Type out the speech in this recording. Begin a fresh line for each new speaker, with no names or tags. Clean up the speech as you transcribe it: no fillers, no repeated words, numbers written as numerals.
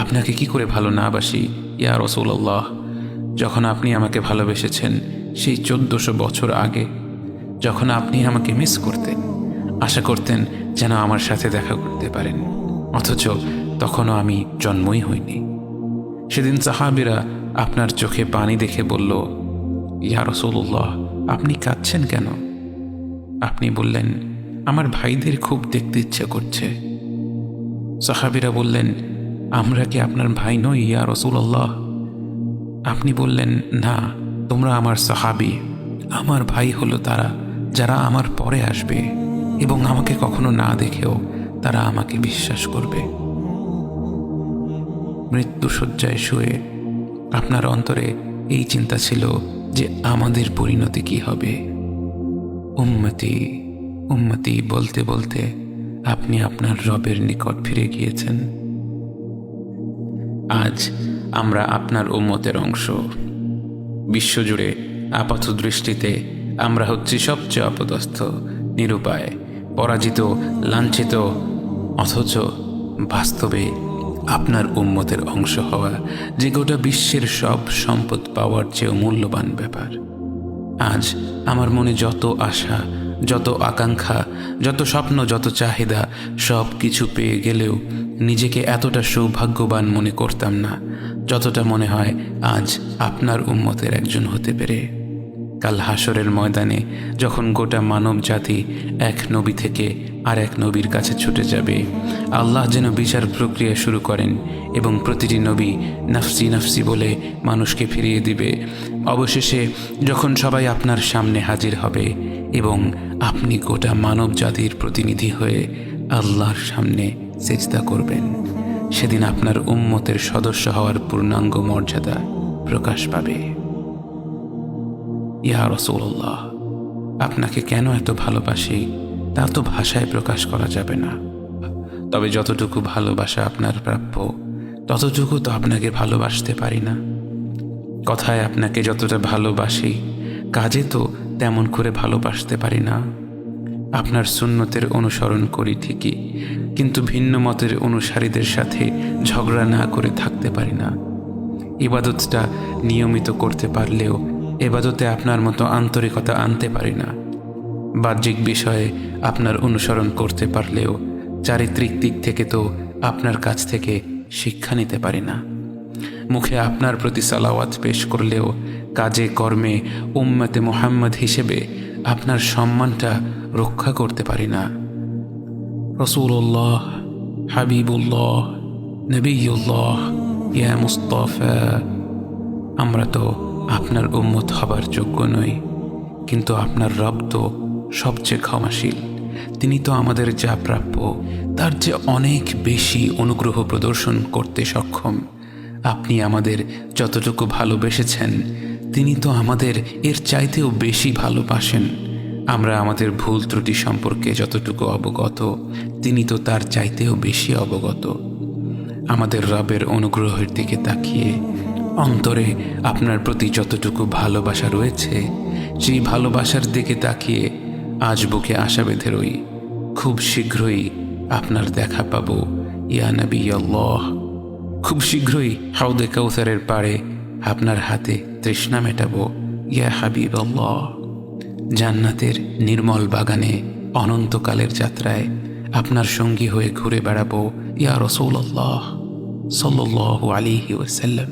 আপনাকে কি করে ভালো না বাসি ইয়া রাসূলুল্লাহ। যখন আপনি আমাকে ভালোবেসেছেন সেই 1400 বছর আগে, যখন আপনি আমাকে মিস করতেন, আশা করতেন যেন আমার সাথে দেখা করতে পারেন, অথচ তখনও আমি জন্মই হইনি। সেদিন সাহাবীরা আপনার চোখে পানি দেখে বলল, ইয়া রাসূলুল্লাহ, আপনি কাঁদছেন কেন? আপনি বললেন, আমার ভাইদের খুব দেখতে ইচ্ছা করছে। সাহাবীরা বললেন, আমরা কি আপনার ভাই নই ইয়া রাসূলুল্লাহ? আপনি বললেন, না, তোমরা আমার সাহাবী। আমার ভাই হলো তারা যারা আমার পরে আসবে এবং আমাকে কখনো না দেখেও তারা আমাকে বিশ্বাস করবে। মৃত্যুশয্যায় শুয়ে আপনার অন্তরে এই চিন্তা ছিল যে আমাদের পরিণতি কি হবে। উম্মতি উম্মতি বলতে বলতে আপনি আপনার রবের নিকট ফিরে গিয়েছেন। আজ আমরা আপনার উম্মতের অংশ। বিশ্বজুড়ে আপাত দৃষ্টিতে আমরা হচ্ছি সবচেয়ে অপদস্থ, নিরুপায়, পরাজিত, লাঞ্ছিত, অথচ বাস্তবে আপনার উম্মতের অংশ হওয়া যে গোটা বিশ্বের সব সম্পদ পাওয়ার চেয়েও মূল্যবান ব্যাপার। আজ আমার মনে যত আশা, যত আকাঙ্ক্ষা, যত স্বপ্ন, যত চাহিদা, সব কিছু পেয়ে গেলেও নিজেকে এতটা সৌভাগ্যবান মনে করতাম না যতটা মনে হয় আজ আপনার উম্মতের একজন হতে পেরে। কাল হাসরের ময়দানে যখন গোটা মানব জাতি এক নবী থেকে আর এক নবীর কাছে ছুটে যাবে, আল্লাহ যেন বিচার প্রক্রিয়া শুরু করেন এবং প্রতিটি নবী নাফসি নাফসি বলে মানুষকে ফিরিয়ে দিবে। অবশেষে যখন সবাই আপনার সামনে হাজির হবে এবং আপনি গোটা মানব জাতির প্রতিনিধি হয়ে আল্লাহর সামনে সিজদা করবেন, সেদিন আপনার উম্মতের সদস্য হওয়ার পূর্ণাঙ্গ মর্যাদা প্রকাশ পাবে। ইয়া রাসূলুল্লাহ, আপনাকে কেন এত ভালোবাসি তা তো ভাষায় প্রকাশ করা যাবে না। তবে যতটুকু ভালোবাসা আপনার প্রাপ্য ততটুকু তো আপনাকে ভালোবাসতে পারি না। কথায় আপনাকে যতটা ভালোবাসি, কাজে তো তেমন করে ভালোবাসতে পারি না। আপনার সুন্নতের অনুসরণ করি ঠিকই, কিন্তু ভিন্ন মতের অনুসারীদের সাথে ঝগড়া না করে থাকতে পারি না। ইবাদতটা নিয়মিত করতে পারলেও এবাদতে আপনার মতো আন্তরিকতা আনতে পারি না। বাহ্যিক বিষয়ে আপনার অনুসরণ করতে পারলেও চারিত্রিক দিক থেকে তো আপনার কাছ থেকে শিক্ষা নিতে পারি না। মুখে আপনার প্রতি সালাওয়াত পেশ করলেও কাজে কর্মে উম্মতে মুহাম্মদ হিসেবে আপনার সম্মানটা রক্ষা করতে পারি না। রাসূলুল্লাহ, হাবিবুল্লাহ, নবিয়ুল্লাহ, ইয়া মুস্তাফা, আমরা তো আপনার উম্মত হবার যোগ্য নই, কিন্তু আপনার রব তো সবচেয়ে ক্ষমাশীল। তিনি তো আমাদের যা প্রাপ্য তার চেয়ে অনেক বেশি অনুগ্রহ প্রদর্শন করতে সক্ষম। আপনি আমাদের যতটুকু ভালোবেসেছেন তিনি তো আমাদের এর চাইতেও বেশি ভালোবাসেন। আমরা আমাদের ভুল ত্রুটি সম্পর্কে যতটুকু অবগত তিনি তো তার চাইতেও বেশি অবগত। আমাদের রবের অনুগ্রহের দিকে তাকিয়ে অন্তরে আপনার প্রতি যতটুকু ভালোবাসা রয়েছে সেই ভালোবাসার দিকে তাকিয়ে আজ বুকে আশা বেঁধে রই, খুব শীঘ্রই আপনার দেখা পাবো ইয়া নবী আল্লাহ। খুব শীঘ্রই হাউদে কাউসারের পাড়ে আপনার হাতে তৃষ্ণা মেটাবো ইয়া হাবিব আল্লাহ। জান্নাতের নির্মল বাগানে অনন্তকালের যাত্রায় আপনার সঙ্গী হয়ে ঘুরে বেড়াবো ইয়া রাসূলুল্লাহ সাল্লাল্লাহু আলাইহি ওয়াসাল্লাম।